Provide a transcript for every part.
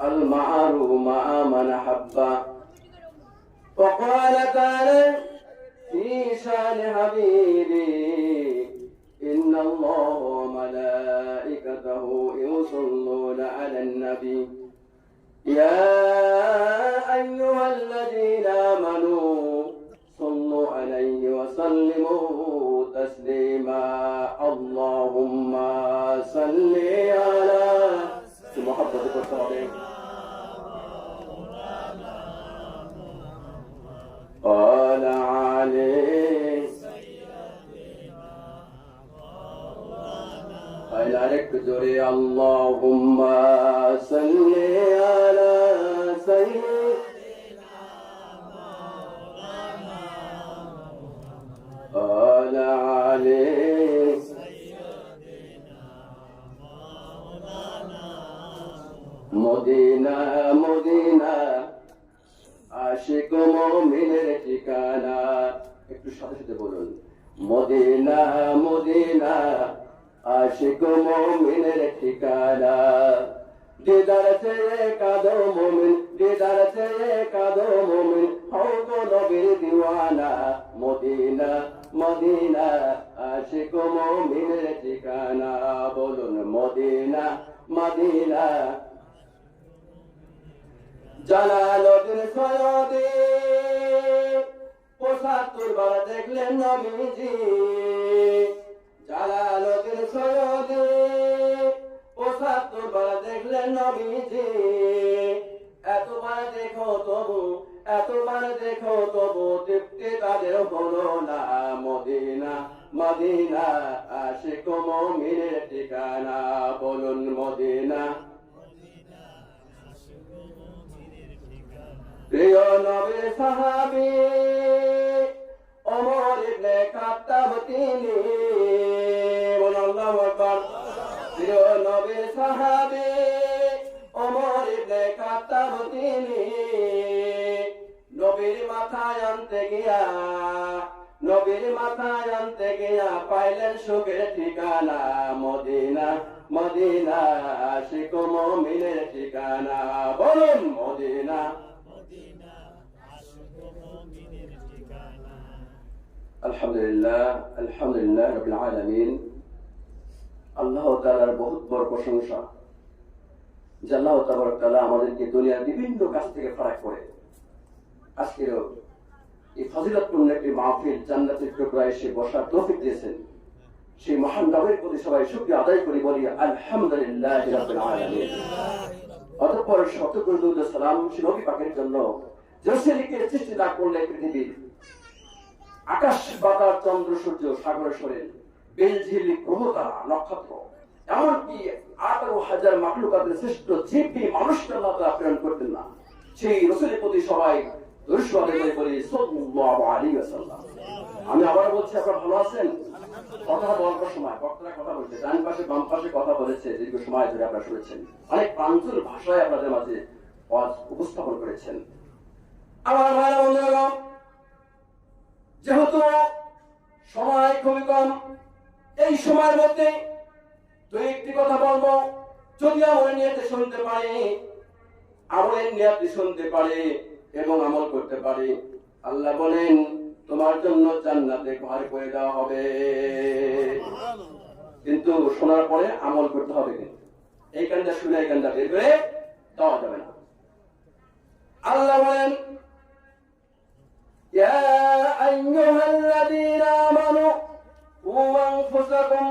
المعروف مع من أحب. وقال تعالى في شان حبيبي إن الله وملائكته يصلون على النبي يا أيها الذين آمنوا صلوا عليه وسلموا تسليما اللهم صل على محمد وسلم. قال عليه قال عليك جري اللهم صل على سيدنا قال عليه Medina Medina Ashiq মুমিনের ঠিকানা। একটু সাথে সাথে বলুন, মদিনা মদিনা আশিক মুমিনের ঠিকানা। দিদার চেয়ে কাঁদো মুমিন, দিদার চেয়ে কাঁদো মুমিন, হও গো নবীর দিওয়ানা। মদিনা মদিনা আশিক মুমিনের ঠিকানা। বলুন মদিনা মদিনা। জালালউদ্দিন সৈয়দী ৭৫ বার দেখলেন নবীজি। জালালউদ্দিন সৈয়দী ৭৫ বার দেখলেন নবীজি। এতবার দেখো তবু এতবার দেখো তবু তৃপ্তি তাদের হলো না। মদিনা মদিনা আশিক মুমিনের ঠিকানা। বলুন মদিনা। প্রিয় নবীর সাহাবী ওমর ইবনে খাত্তাব তিনি। বলুন আল্লাহু আকবার। প্রিয় নবীর সাহাবী ওমর ইবনে খাত্তাব তিনি। নবীর মাথায় আনতে গিয়া নবীর মাথায় আনতে গিয়া পাইলেন সুখের ঠিকানা। মদিনা মদিনা আশিক মুমিনের ঠিকানা। বলুন মদিনা। আলহামদুলিল্লাহ আলহামদুলিল্লাহ রাব্বিল আলামিন। আল্লাহ তাআলার বহুত বড় প্রশংসা যে আল্লাহ তাবারক তাআলা আমাদেরকে দুনিয়ার বিভিন্ন কাজ থেকে ফারাক করে আজকের এই ফজিলতপূর্ণ একটি মাহফিল জান্নাতের টুকরায় এসে বসার তৌফিক দিয়েছেন। সেই মহান রবের প্রতি সবাই শুকরিয়া আদায় করি, বলি আলহামদুলিল্লাহ রাব্বিল আলামিন। অতঃপর শত করে দুরূদ ও সালাম সেই নবী পাকের জন্য যে সেলিকে সৃষ্টি না করলে পৃথিবীর আকাশ বাতাস চন্দ্র সূর্য সাগর সরেন বেলঝিল গ্রহ তারা নক্ষত্র এমনকি 18,000 মাখলুকাতের শ্রেষ্ঠ জীবী মানুষকে আল্লাহ তাআলা প্রেরণ করতেন না। সেই রাসূলের প্রতি সবাই দরুদ আদায় করি সাল্লাল্লাহু আলাইহি ওয়াসাল্লাম। আমি আবার বলছি, আপনারা ভালো আছেন? কথা বলার সময় বক্তারা কথা বলছে, ডান পাশে বাম পাশে কথা বলেছে, দীর্ঘ সময় ধরে আপনারা শুনেছেন, অনেক প্রাঞ্জল ভাষায় আপনাদের মাঝে ওয়াজ উপস্থাপন করেছেন। আমার ভাইরা বন্ধুরা, যেহেতু সময় খুবই কম, এই সময়ের মধ্যে দুই একটি কথা বলবো। যদি আমলের নিয়তে শুনতে পারি, আমলের নিয়তে শুনতে পারি এবং আমল করতে পারি, আল্লাহ বলেন তোমার জন্য জান্নাতে ঘর করে দেওয়া হবে। কিন্তু শোনার পরে আমল করতে হবে। কিন্তু এই কানটা শুনে এই কানটা বের করে দেওয়া যাবে না। আল্লাহ বলেন يا أيها الذين آمنوا قوا أنفسكم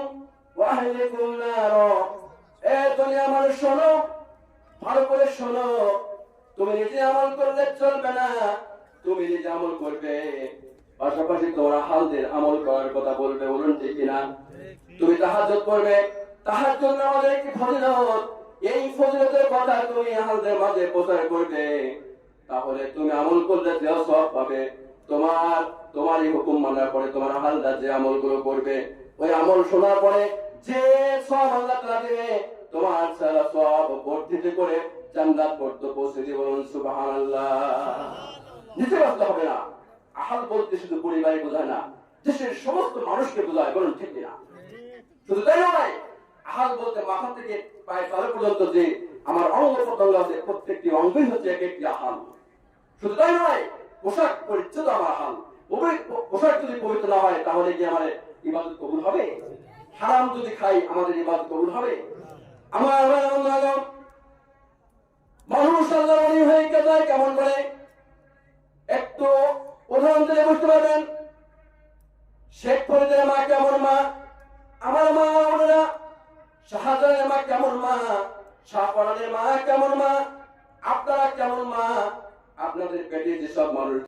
وأهلكم نارا। দুনিয়া মানুষ শোনো, ভালো করে শোনো। তুমি নিজে আমল করলে চলবে না, তুমি নিজে আমল করবে, পাশাপাশি তোমার আহলদের আমল করার কথা বলবে। বলুন ঠিক কিনা? তুমি তাহাজ্জুদ করবে, তাহাজ্জুদ নামাজের কি ফজিলত, এই ফজিলতের কথা তুমি আহলদের মাঝে প্রচার করবে, তাহলে তুমি আমল করলে যে সওয়াব পাবে। তোমার এই হুকুম মানার পরে তোমার আহলদার যে আমলগুলো করবে, ওই আমল শোনার পরে যে সওয়াব আল্লাহ তাআলা দেবে, তোমার সারা সওয়াব বর্ধিত করে জান্নাত পর্যন্ত পৌঁছে দিবে। বলুন সুবহানাল্লাহ। নিতে বাধ্য হবে না। আহল বলতে শুধু পরিবারে বোঝায় না, দেশের সমস্ত মানুষকে বোঝায়। বলুন ঠিক কিনা? শুধু তাই নয়, আহল বলতে মাথা থেকে পায়ের তলা পর্যন্ত যে আমার অঙ্গ প্রত্যঙ্গ আছে, প্রত্যেকটি অঙ্গই হচ্ছে এক একটি হাল। শুধু তাই নয়, পোশাক পরিচ্ছদ আমার হাল। পোশাক যদি পবিত্র না হয় তাহলে কি আমার ইবাদত কবুল হবে? হারাম যদি খাই আমাদের ইবাদত কবুল হবে? আমার মানুষ আল্লাহর ওলি হয়ে যায় কেমন করে? একটু উদাহরণ দিলে বুঝতে পারবেন। শেখ ফরিদের মা কেমন মা, আমার মা ওনারা শাহজাহানের মা কেমন মা, শাহপরানের মা কেমন মা, আপনারা কেমন মা, আপনাদের পেটে যেসব মানুষ